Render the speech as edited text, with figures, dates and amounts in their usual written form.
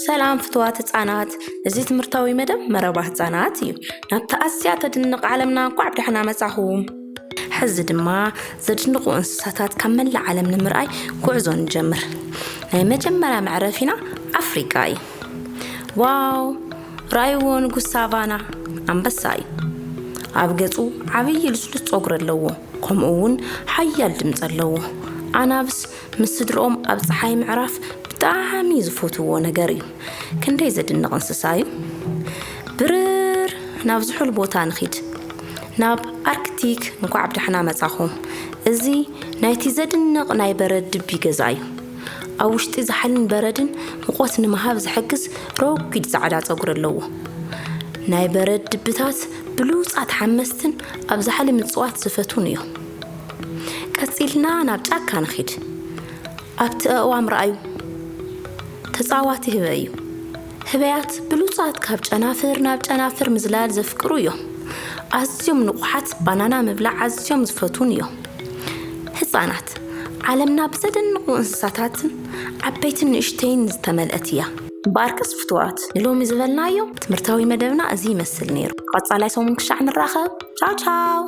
سلام فتوات ህጻናት እዚ ትምህርታዊ መደብ መረባ ህጻናት እዩ ናብታ ኣስያ ተድንቕ ዓለምና ቋዕ ብድሕና መጻኹም ሕዚ ድማ ዘድንቑ እንስሳታት ካብ መላእ ዓለም ንምርኣይ ጉዕዞ ንጀምር ናይ መጀመርያ መዕረፊና ኣፍሪካ እዩ ዋው ራእይዎ ንጉስ ሳቫና ኣንበሳ እዩ ኣብ ገጹ ዓብይ ልስሉስ ጸጉሪ ኣለዎ ከምኡውን ሓያል ድምጽ ኣለዎ ኣናብስ ምስ ስድሮኦም ኣብ ፀሓይ ምዕራፍ ብጣዕሚ ዝፈትዎ ነገር እዩ ክንደይ ዘድንቕ እንስሳ እዩ ብርር ናብ ዝሑል ቦታ ንኺድ ናብ ኣርክቲክ እንኳዕ ብድሕና መጻኹም እዚ ናይቲ ዘድንቕ ናይ በረድ ድቢ ገዛ እዩ ኣብ ውሽጢ ዝሓልን በረድን ሙቐት ንምሃብ ዝሕግዝ ረጒድ ጻዕዳ ጸጉሪ ኣለዎ ናይ በረድ ድብታት ብሉጻት ሓመስትን ኣብ ዝሓሊ ምጽዋት ዝፈቱን እዮም ቀፂልና ናብ ጫካ ንኺድ ኣብቲ ኣእዋም ረኣዩ ተጻዋቲ ህበ እዩ ህበያት ብሉጻት ካብ ጨናፍር ናብ ጨናፍር ምዝላል ዘፍቅሩ እዮም ኣዝዮም ንቑሓት ባናና ምብላዕ ኣዝዮም ዝፈቱን እዮም ህጻናት ዓለምና ብዘደንቑ እንስሳታትን ዓበይትን ንእሽተይን ዝተመልአት እያ ባርክስ ፍትዋት ንሎሚ ዝበልናዮ ትምህርታዊ መደብና እዚ ይመስል ነይሩ ቀጻላይ ሰሙን ክሻዕ ንራኸብ ቻው ቻው